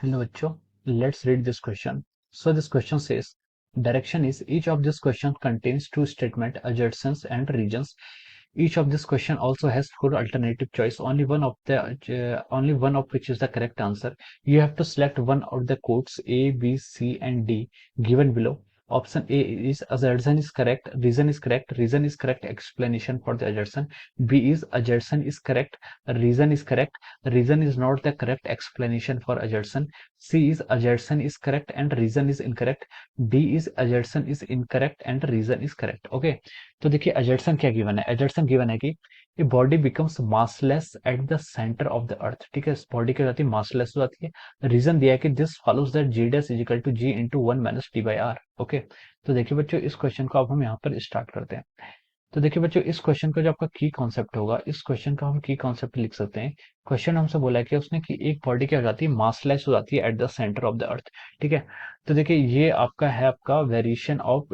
Hello, Bachcho. Let's read this question. So this question says, direction is each of this question contains two statement adjacents and regions. Each of this question also has four alternative choice. Only one of which is the correct answer. You have to select one of the codes A, B, C, and D given below. Option A is assertion is correct, reason is correct, explanation for the assertion. B is assertion is correct, reason is not the correct explanation for assertion. C is assertion is correct and reason is incorrect. D is assertion is incorrect and reason is correct. Okay तो देखिए assertion क्या given है. assertion given है कि a body becomes massless at the centre of the earth. ठीक है, body क्या हो जाती है, मासलेस हो जाती है. रीजन दिया है कि this follows that G dash is equal to ji into one minus D by R. Okay, तो देखिए बच्चों इस क्वेश्चन को अब हम यहाँ पर स्टार्ट करते हैं. तो देखिए बच्चों इस क्वेश्चन का जो आपका की कॉन्सेप्ट होगा, इस क्वेश्चन का हम की कॉन्सेप्ट लिख सकते हैं. क्वेश्चन हमसे बोला है कि उसने कि एक बॉडी क्या हो जाती है, मासलेस हो जाती है at the centre of the earth. ठीक है, तो देखिए ये आपका है आपका वेरिएशन ऑफ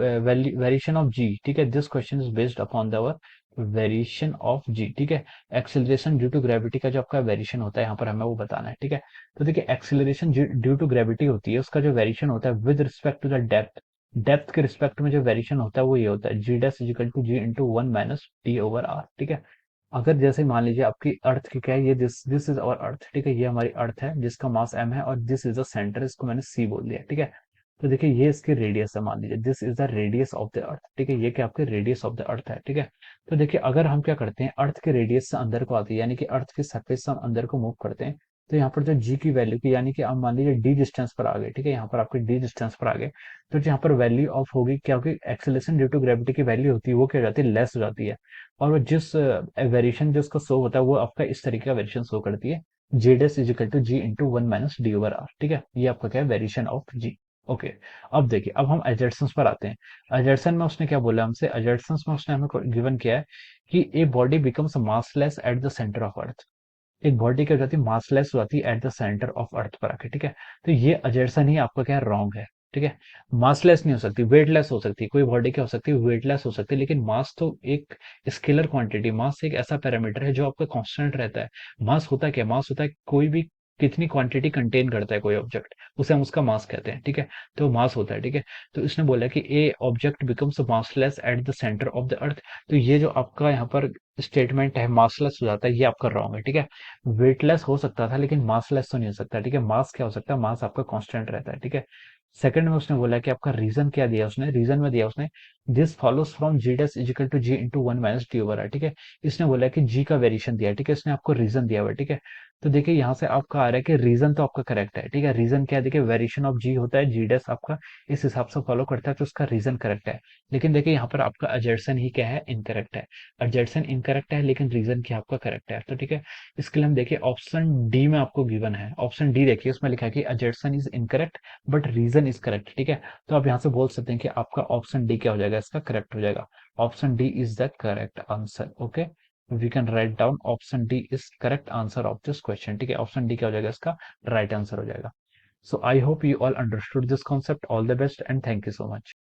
जी. ठीक है, this question is based upon the variation of g. ठीक है, एक्सेलरेशन ड्यू टू ग्रेविटी का जो आपका वेरिएशन होता है यहाँ पर हमें वो बताना है. ठीक है, तो देखिए एक्सेलरेशन ड्यू टू ग्रेविटी होती है, उसका जो वेरिएशन होता है with respect to the depth के रिस्पेक्ट में जो वेरिएशन होता है वो ये होता है g dash is equal to ji into one minus D over are. ठीक है, अगर जैसे मान लीजिए आपकी अर्थ की क्या है, ये दिस इज आवर अर्थ. ठीक है, ये हमारी अर्थ है जिसका मास एम है और दिस इज द सेंटर, इसको मैंने सी बोल दिया. ठीक है, तो देखिए ये इसकी रेडियस है, मान लीजिए this is the radius of the earth. ठीक है, ये क्या आपके रेडियस ऑफ द अर्थ है. ठीक है, तो देखिए अगर हम क्या करते हैं, अर्थ के रेडियस से अंदर को आती है, यानी कि अर्थ के सरफेस से हम अंदर को मूव करते हैं, तो यहाँ पर जो जी की वैल्यू की, यानी कि आप मान लीजिए डी डिस्टेंस पर आ गए. ठीक है, यहाँ पर आपके डी डिस्टेंस पर आ गए, तो जो यहाँ पर वैल्यू ऑफ होगी क्या होगी, एक्सेलरेशन ड्यू टू ग्रेविटी की वैल्यू होती है वो क्या हो जाती है, लेस हो जाती है. और वो जिस वेरिएशन जो उसका शो होता है वो आपका इस तरीके का वेरिएशन शो करती है, g dash is equal to ji into one minus D over are. ठीक है, ये आपका क्या है, वेरिएशन ऑफ जी. ओके, अब देखिए अब हम एजर्सन्स पर आते हैं. एजर्सन में उसने क्या बोला हमसे, एजर्सन्स में उसने हमें गिवन किया है कि a body becomes massless at the centre of earth. एक बॉडी क्या हो जाती है, मासलेस हो जाती है at the centre of earth पर आके. ठीक है, तो ये अजर्सन ही आपका क्या रॉन्ग है. ठीक है, मासलेस नहीं हो सकती, वेटलेस हो सकती है. कोई बॉडी क्या हो सकती है, वेटलेस हो सकती है, लेकिन मास तो एक स्केलर क्वांटिटी, मास एक ऐसा पैरामीटर है जो आपका कांस्टेंट रहता है. मास होता क्या, मास होता है कोई भी कितनी क्वांटिटी कंटेन करता है कोई ऑब्जेक्ट, उसे हम उसका मास कहते हैं. ठीक है, तो मास होता है. ठीक है, तो इसने बोला कि ए object becomes massless at the centre of the earth. तो ये जो आपका यहाँ पर स्टेटमेंट है मासलेस हो जाता है, ये आपका रॉन्ग है. ठीक है, वेटलेस हो सकता था लेकिन मासलेस तो नहीं हो सकता. ठीक है, मास क्या हो सकता है, मास आपका कांस्टेंट रहता है. ठीक है, सेकंड में उसने बोला कि आपका रीजन क्या दिया, उसने रीजन में दिया उसने this follows from G dash is equal to ji into one minus D over are. ठीक है, इसने बोला कि जी का वेरिएशन दिया है. ठीक है, इसने आपको रीजन दिया हुआ है. ठीक है, तो देखिए यहाँ से आपका आ रहा है कि रीजन तो आपका करेक्ट है. ठीक है, रीजन क्या है, देखिए वेरिएशन ऑफ जी होता है, जी डैश आपका इस हिसाब से फॉलो करता है, तो उसका रीजन करेक्ट है. लेकिन देखिए यहाँ पर आपका अजर्सन ही क्या है, इनकरेक्ट है. एडजेक्शन इनकरेक्ट है लेकिन रीजन क्या आपका करेक्ट है. तो ठीक है, इसके लिए हम देखिए ऑप्शन डी में आपको गिवन है. ऑप्शन डी देखिए, उसमें लिखा है कि assertion is incorrect but reason is correct. ठीक है, तो आप यहाँ से बोल सकते हैं कि आपका ऑप्शन डी क्या हो जाएगा, इसका करेक्ट हो जाएगा. Option D is the correct answer. Okay, we can write down option D is correct answer of this question. ठीक है, ऑप्शन डी क्या हो जाएगा, इसका राइट आंसर हो जाएगा. So I hope you all understood this concept. All the best and thank you so much.